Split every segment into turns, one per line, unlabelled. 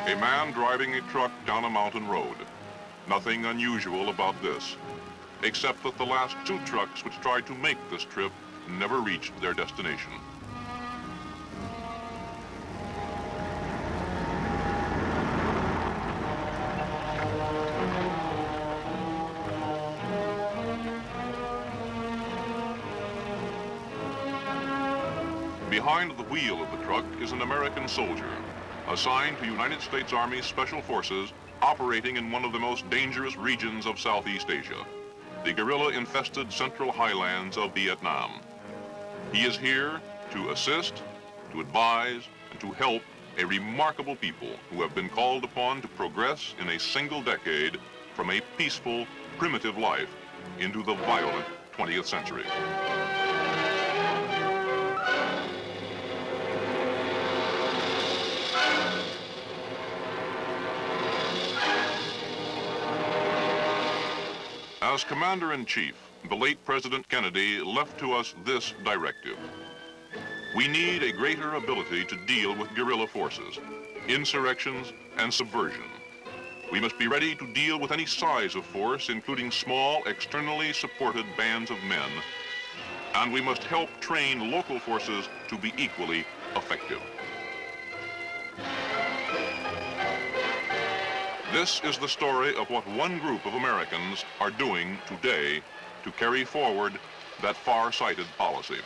A man driving a truck down a mountain road. Nothing unusual about this, except that the last two trucks which tried to make this trip never reached their destination. Behind the wheel of the truck is an American soldier, assigned to United States Army Special Forces operating in one of the most dangerous regions of Southeast Asia, the guerrilla-infested central highlands of Vietnam. He is here to assist, to advise, and to help a remarkable people who have been called upon to progress in a single decade from a peaceful, primitive life into the violent 20th century. As Commander-in-Chief, the late President Kennedy left to us this directive. We need a greater ability to deal with guerrilla forces, insurrections, and subversion. We must be ready to deal with any size of force, including small, externally supported bands of men, and we must help train local forces to be equally effective. This is the story of what one group of Americans are doing today to carry forward that far-sighted policy.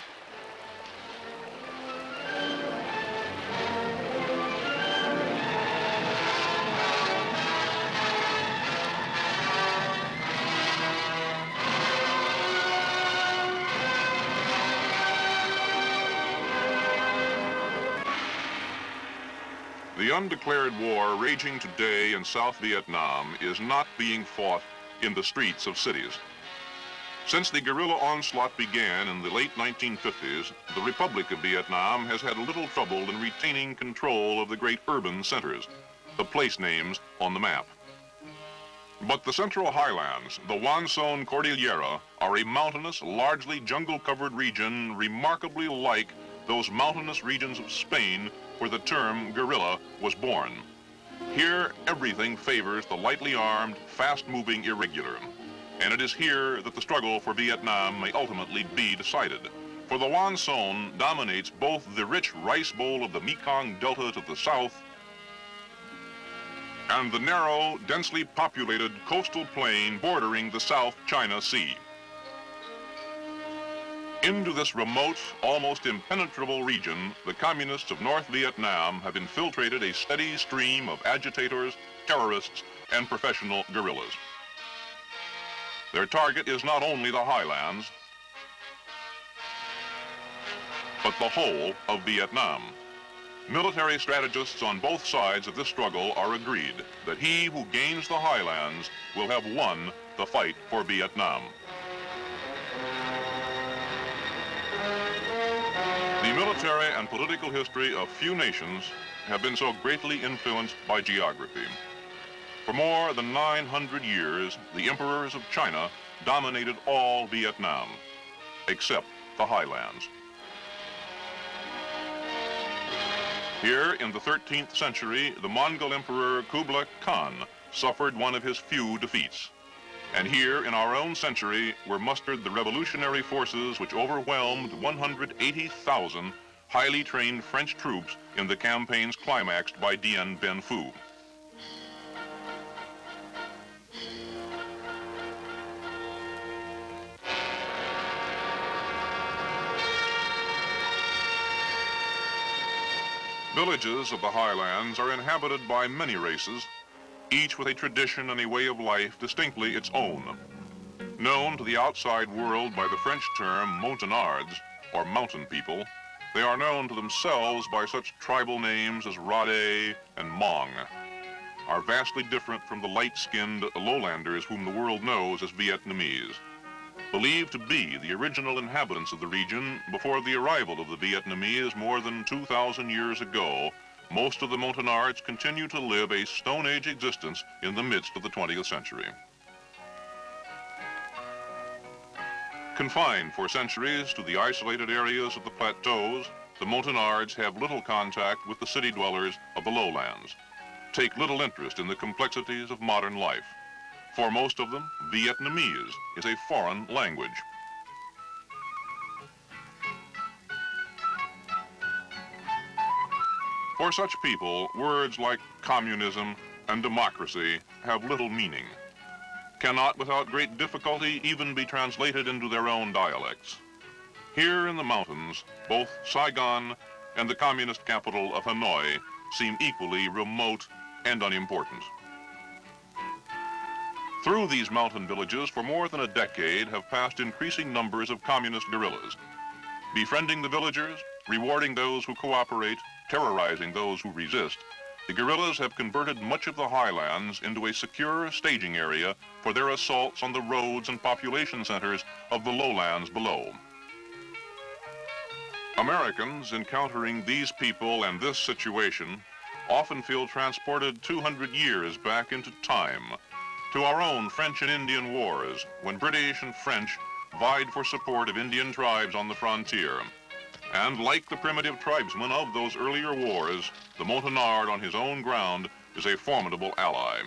The undeclared war raging today in South Vietnam is not being fought in the streets of cities. Since the guerrilla onslaught began in the late 1950s, the Republic of Vietnam has had little trouble in retaining control of the great urban centers, the place names on the map. But the Central Highlands, the Quan Son Cordillera, are a mountainous, largely jungle-covered region remarkably like those mountainous regions of Spain where the term guerrilla was born. Here, everything favors the lightly armed, fast-moving irregular. And it is here that the struggle for Vietnam may ultimately be decided. For the Quan Son dominates both the rich rice bowl of the Mekong Delta to the south and the narrow, densely populated coastal plain bordering the South China Sea. Into this remote, almost impenetrable region, the communists of North Vietnam have infiltrated a steady stream of agitators, terrorists, and professional guerrillas. Their target is not only the highlands, but the whole of Vietnam. Military strategists on both sides of this struggle are agreed that he who gains the highlands will have won the fight for Vietnam. The military and political history of few nations have been so greatly influenced by geography. For more than 900 years, the emperors of China dominated all Vietnam, except the highlands. Here in the 13th century, the Mongol Emperor Kublai Khan suffered one of his few defeats. And here in our own century were mustered the revolutionary forces which overwhelmed 180,000 highly trained French troops in the campaigns climaxed by Dien Bien Phu. Villages of the highlands are inhabited by many races, each with a tradition and a way of life distinctly its own. Known to the outside world by the French term Montagnards, or mountain people, they are known to themselves by such tribal names as Rade and Mong, are vastly different from the light-skinned lowlanders whom the world knows as Vietnamese. Believed to be the original inhabitants of the region before the arrival of the Vietnamese more than 2,000 years ago, most of the Montagnards continue to live a Stone Age existence in the midst of the 20th century. Confined for centuries to the isolated areas of the plateaus, the Montagnards have little contact with the city dwellers of the lowlands. take little interest in the complexities of modern life. For most of them, Vietnamese is a foreign language. For such people, words like communism and democracy have little meaning, cannot without great difficulty even be translated into their own dialects. Here in the mountains, both Saigon and the communist capital of Hanoi seem equally remote and unimportant. Through these mountain villages for more than a decade have passed increasing numbers of communist guerrillas, befriending the villagers, rewarding those who cooperate, terrorizing those who resist. The guerrillas have converted much of the highlands into a secure staging area for their assaults on the roads and population centers of the lowlands below. Americans encountering these people and this situation often feel transported 200 years back into time, to our own French and Indian wars, when British and French vied for support of Indian tribes on the frontier. And like the primitive tribesmen of those earlier wars, the Montagnard on his own ground is a formidable ally.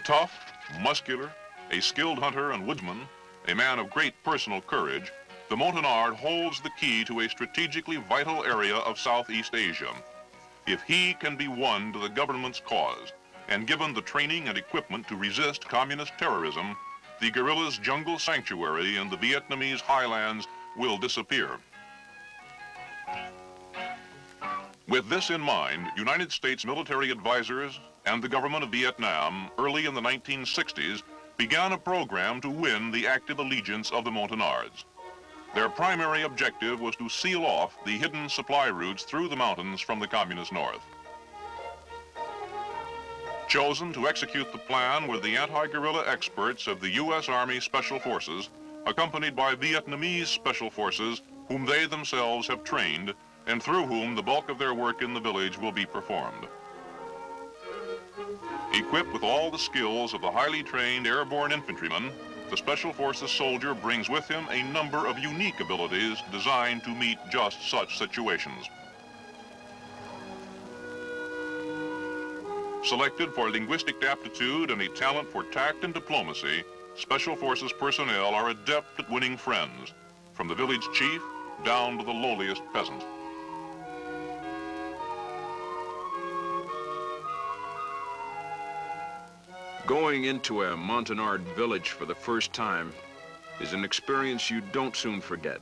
Tough, muscular, a skilled hunter and woodsman, a man of great personal courage, the Montagnard holds the key to a strategically vital area of Southeast Asia. If he can be won to the government's cause and given the training and equipment to resist communist terrorism, the guerrillas' jungle sanctuary in the Vietnamese highlands will disappear. With this in mind, United States military advisors and the government of Vietnam early in the 1960s began a program to win the active allegiance of the Montagnards. Their primary objective was to seal off the hidden supply routes through the mountains from the communist north. Chosen to execute the plan were the anti-guerrilla experts of the U.S. Army Special Forces, accompanied by Vietnamese Special Forces, whom they themselves have trained, and through whom the bulk of their work in the village will be performed. Equipped with all the skills of the highly trained airborne infantryman, the Special Forces soldier brings with him a number of unique abilities designed to meet just such situations. Selected for linguistic aptitude and a talent for tact and diplomacy, Special Forces personnel are adept at winning friends, from the village chief down to the lowliest peasant.
Going into a Montagnard village for the first time is an experience you don't soon forget.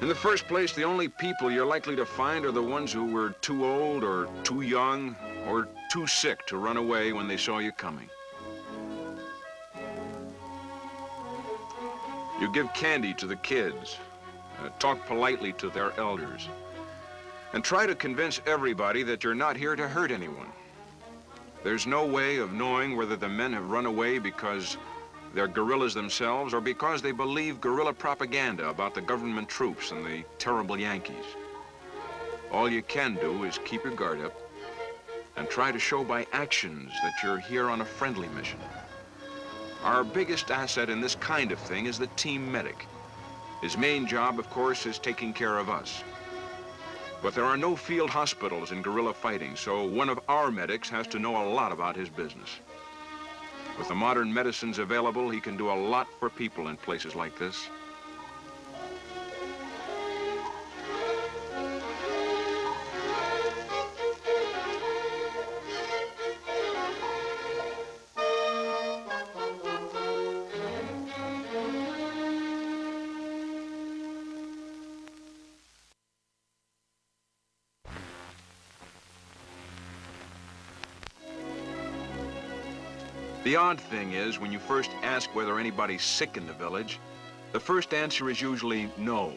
In the first place, the only people you're likely to find are the ones who were too old or too young or too sick to run away when they saw you coming. You give candy to the kids, talk politely to their elders, and try to convince everybody that you're not here to hurt anyone. There's no way of knowing whether the men have run away because they're guerrillas themselves or because they believe guerrilla propaganda about the government troops and the terrible Yankees. All you can do is keep your guard up and try to show by actions that you're here on a friendly mission. Our biggest asset in this kind of thing is the team medic. His main job, of course, is taking care of us. But there are no field hospitals in guerrilla fighting, so one of our medics has to know a lot about his business. With the modern medicines available, he can do a lot for people in places like this. The odd thing is, when you first ask whether anybody's sick in the village, the first answer is usually no.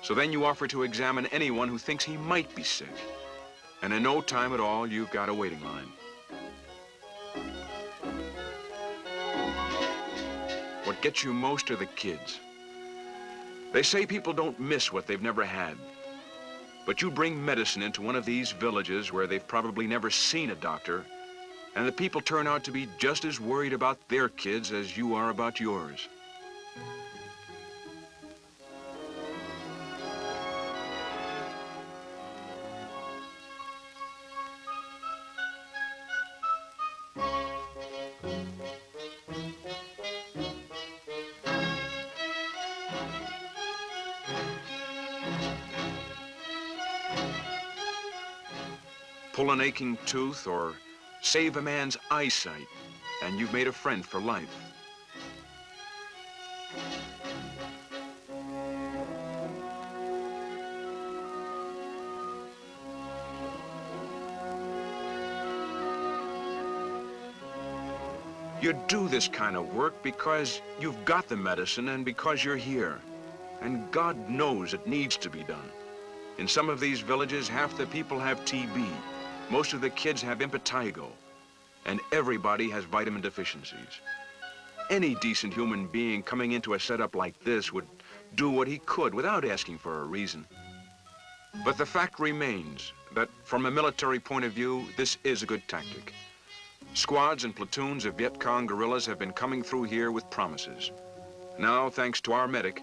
So then you offer to examine anyone who thinks he might be sick. And in no time at all, you've got a waiting line. What gets you most are the kids. They say people don't miss what they've never had. But you bring medicine into one of these villages where they've probably never seen a doctor, and the people turn out to be just as worried about their kids as you are about yours. pull an aching tooth, or save a man's eyesight, and you've made a friend for life. You do this kind of work because you've got the medicine and because you're here. And God knows it needs to be done. In some of these villages, half the people have TB. Most of the kids have impetigo. And everybody has vitamin deficiencies. Any decent human being coming into a setup like this would do what he could without asking for a reason. But the fact remains that from a military point of view, this is a good tactic. Squads and platoons of Viet Cong guerrillas have been coming through here with promises. Now, thanks to our medic,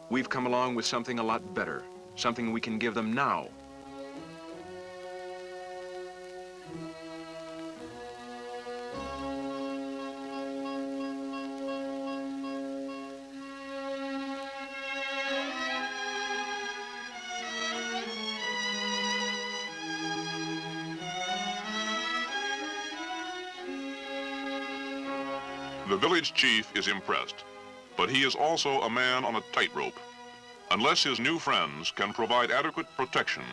we've come along with something a lot better, something we can give them now.
The village chief is impressed, but he is also a man on a tightrope. Unless his new friends can provide adequate protection,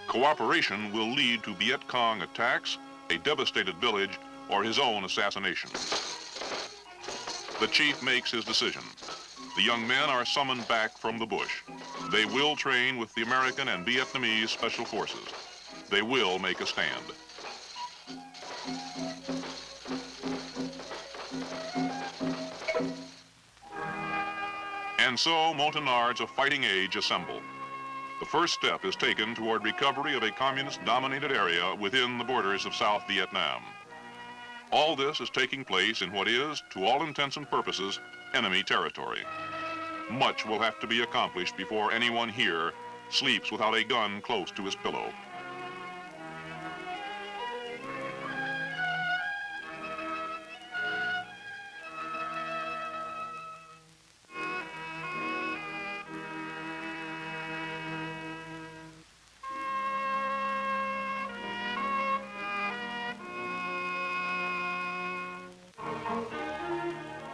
cooperation will lead to Viet Cong attacks, a devastated village, or his own assassination. The chief makes his decision. The young men are summoned back from the bush. They will train with the American and Vietnamese special forces. They will make a stand. And so Montagnards of fighting age assemble. The first step is taken toward recovery of a communist-dominated area within the borders of South Vietnam. All this is taking place in what is, to all intents and purposes, enemy territory. Much will have to be accomplished before anyone here sleeps without a gun close to his pillow.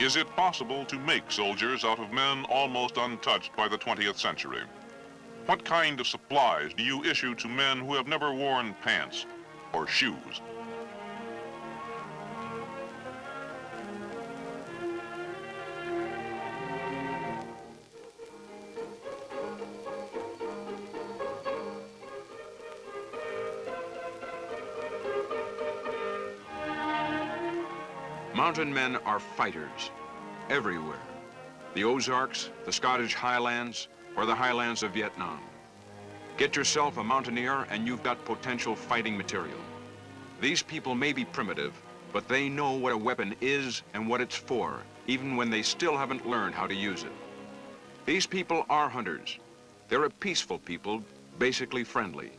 Is it possible to make soldiers out of men almost untouched by the 20th century? What kind of supplies do you issue to men who have never worn pants or shoes?
Mountain men are fighters everywhere. The Ozarks, the Scottish Highlands, or the highlands of Vietnam. Get yourself a mountaineer and you've got potential fighting material. These people may be primitive, but they know what a weapon is and what it's for, even when they still haven't learned how to use it. These people are hunters. They're a peaceful people, basically friendly.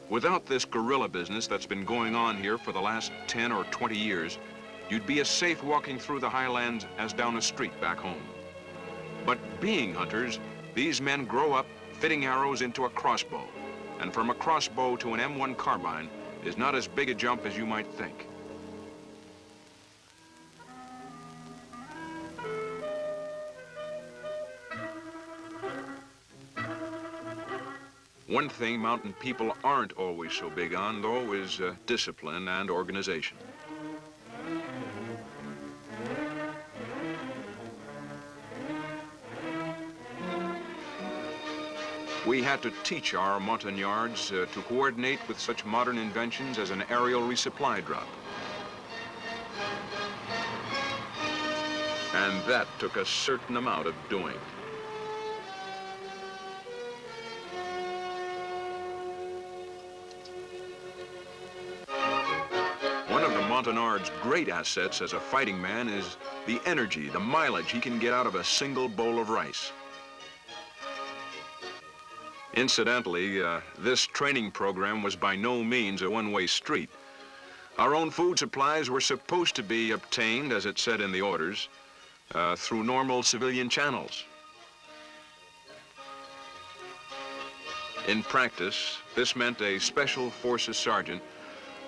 Without this guerrilla business that's been going on here for the last 10 or 20 years, you'd be as safe walking through the highlands as down a street back home. But being hunters, these men grow up fitting arrows into a crossbow. And from a crossbow to an M1 carbine is not as big a jump as you might think. One thing mountain people aren't always so big on, though, is discipline and organization. We had to teach our Montagnards to coordinate with such modern inventions as an aerial resupply drop. And that took a certain amount of doing. One of the Montagnard's great assets as a fighting man is the energy, the mileage he can get out of a single bowl of rice. Incidentally, this training program was by no means a one-way street. Our own food supplies were supposed to be obtained, as it said in the orders, through normal civilian channels. In practice, this meant a special forces sergeant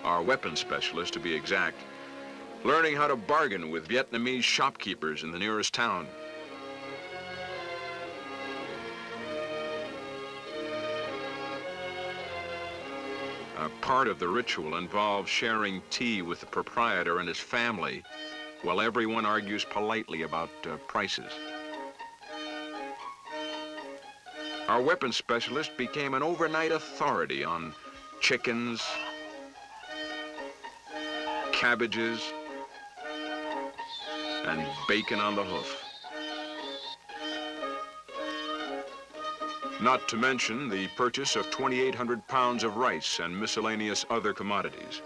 our weapons specialist to be exact, learning how to bargain with Vietnamese shopkeepers in the nearest town. A part of the ritual involves sharing tea with the proprietor and his family while everyone argues politely about prices. Our weapons specialist became an overnight authority on chickens, cabbages, and bacon on the hoof. Not to mention the purchase of 2,800 pounds of rice and miscellaneous other commodities.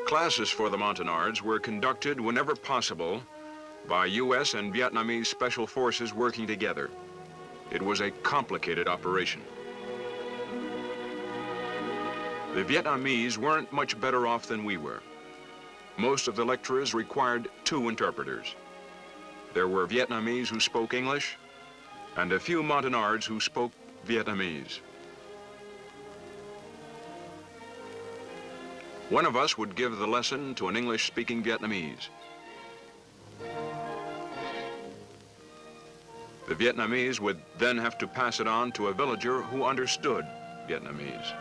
Classes for the Montagnards were conducted whenever possible by U.S. and Vietnamese special forces working together. It was a complicated operation. The Vietnamese weren't much better off than we were. Most of the lecturers required 2 interpreters. There were Vietnamese who spoke English and a few Montagnards who spoke Vietnamese. One of us would give the lesson to an English-speaking Vietnamese. The Vietnamese would then have to pass it on to a villager who understood Vietnamese.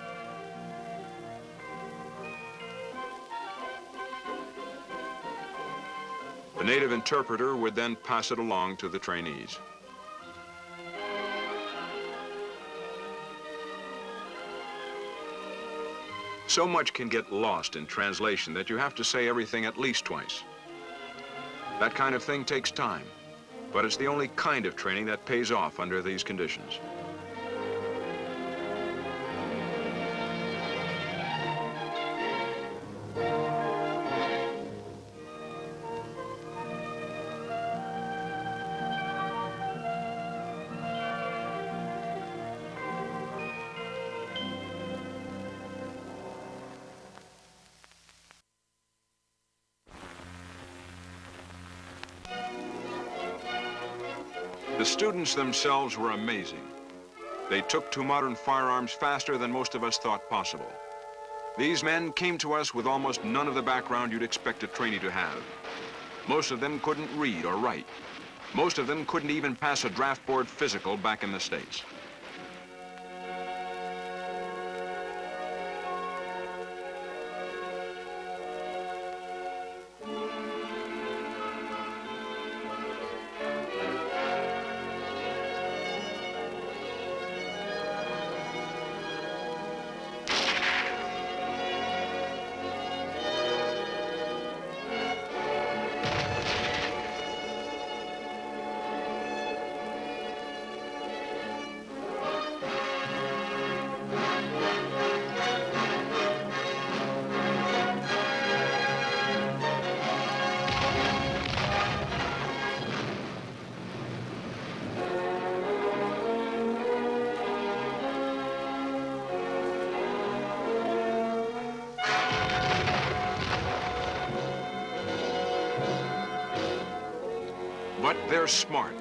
The native interpreter would then pass it along to the trainees. So much can get lost in translation that you have to say everything at least twice. That kind of thing takes time, but it's the only kind of training that pays off under these conditions. The students themselves were amazing. They took to modern firearms faster than most of us thought possible. These men came to us with almost none of the background you'd expect a trainee to have. Most of them couldn't read or write. Most of them couldn't even pass a draft board physical back in the States. But they're smart,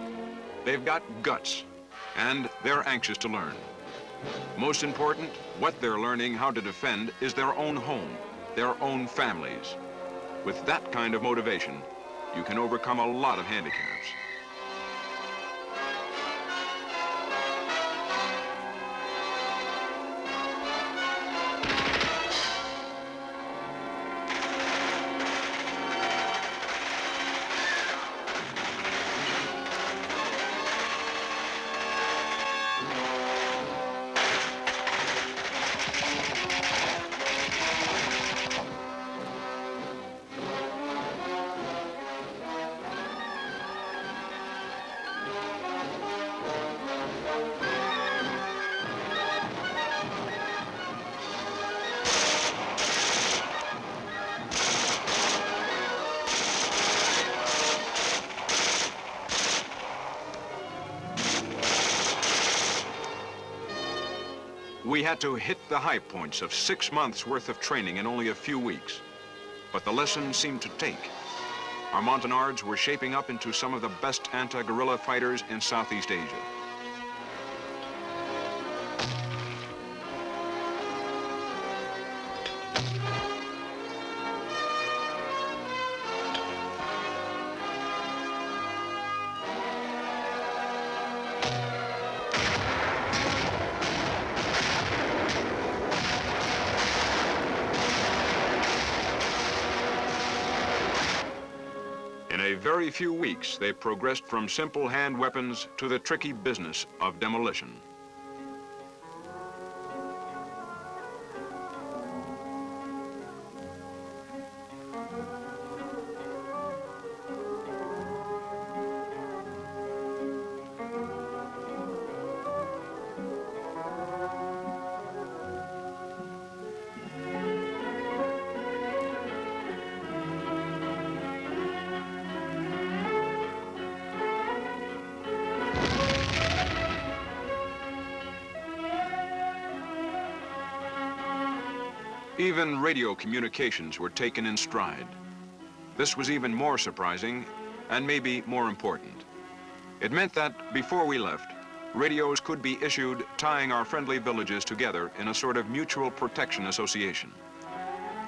they've got guts, and they're anxious to learn. Most important, what they're learning how to defend is their own home, their own families. With that kind of motivation, you can overcome a lot of handicaps. We had to hit the high points of 6 months worth of training in only a few weeks. But the lesson seemed to take. Our Montagnards were shaping up into some of the best anti-guerrilla fighters in Southeast Asia. In a very few weeks, they progressed from simple hand weapons to the tricky business of demolition. Even radio communications were taken in stride. This was even more surprising and maybe more important. It meant that before we left, radios could be issued tying our friendly villages together in a sort of mutual protection association.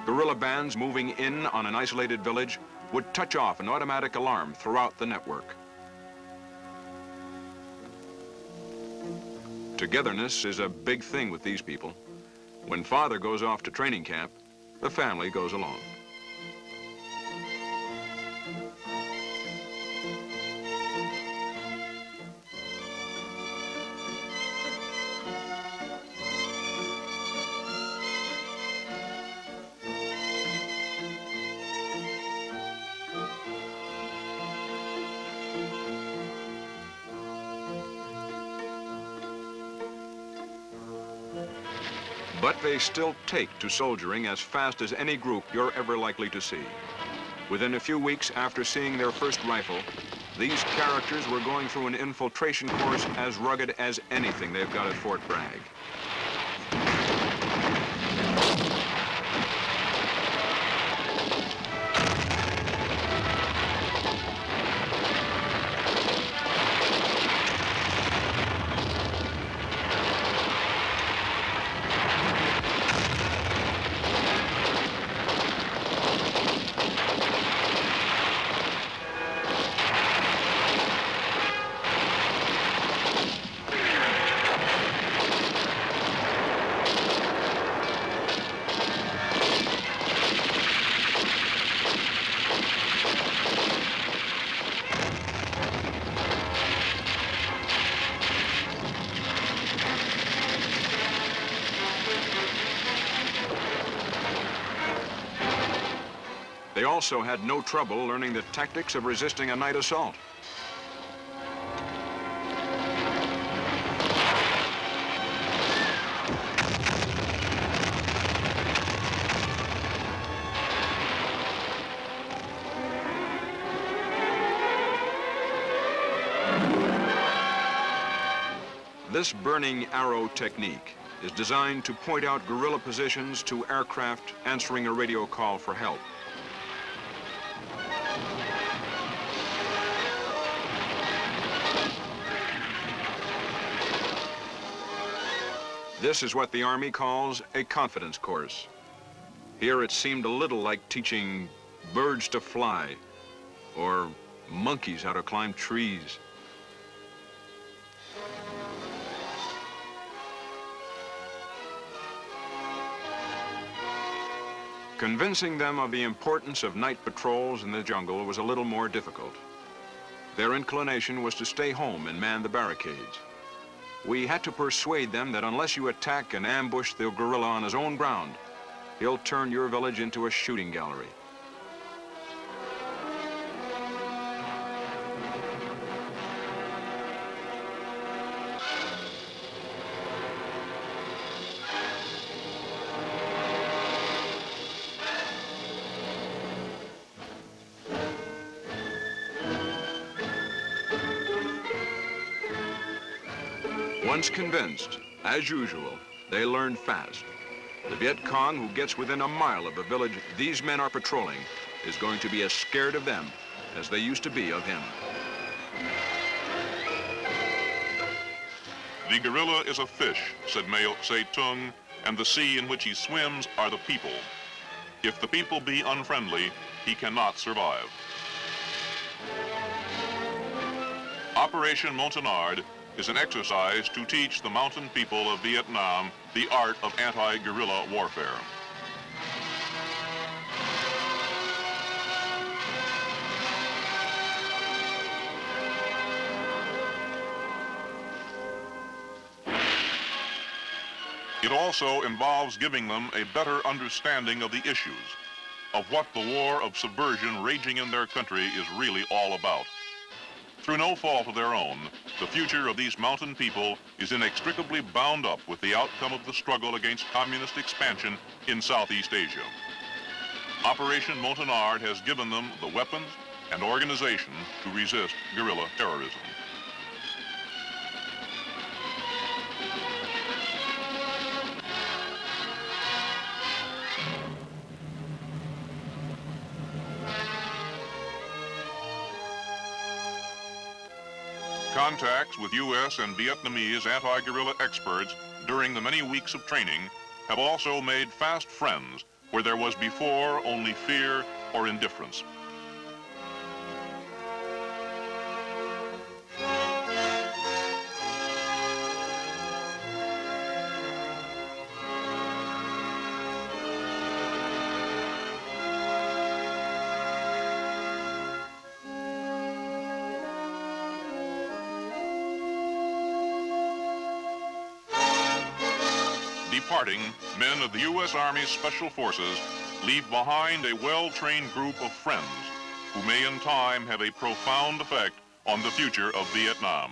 Guerrilla bands moving in on an isolated village would touch off an automatic alarm throughout the network. Togetherness is a big thing with these people. When father goes off to training camp, the family goes along. But they still take to soldiering as fast as any group you're ever likely to see. Within a few weeks after seeing their first rifle, these characters were going through an infiltration course as rugged as anything they've got at Fort Bragg. They also had no trouble learning the tactics of resisting a night assault. This burning arrow technique is designed to point out guerrilla positions to aircraft answering a radio call for help. This is what the Army calls a confidence course. Here it seemed a little like teaching birds to fly or monkeys how to climb trees. Convincing them of the importance of night patrols in the jungle was a little more difficult. Their inclination was to stay home and man the barricades. We had to persuade them that unless you attack and ambush the guerrilla on his own ground, he'll turn your village into a shooting gallery. Once convinced, as usual, They learn fast. The Viet Cong who gets within a mile of a village these men are patrolling is going to be as scared of them as they used to be of him.
The guerrilla is a fish, said Mao Zedong, and the sea in which he swims are the people. If the people be unfriendly, he cannot survive. Operation Montagnard is an exercise to teach the mountain people of Vietnam the art of anti-guerrilla warfare. It also involves giving them a better understanding of the issues, of what the war of subversion raging in their country is really all about. Through no fault of their own, the future of these mountain people is inextricably bound up with the outcome of the struggle against communist expansion in Southeast Asia. Operation Montagnard has given them the weapons and organization to resist guerrilla terrorism. Contacts with U.S. and Vietnamese anti-guerrilla experts during the many weeks of training have also made fast friends where there was before only fear or indifference. Departing, men of the U.S. Army Special Forces leave behind a well-trained group of friends who may in time have a profound effect on the future of Vietnam.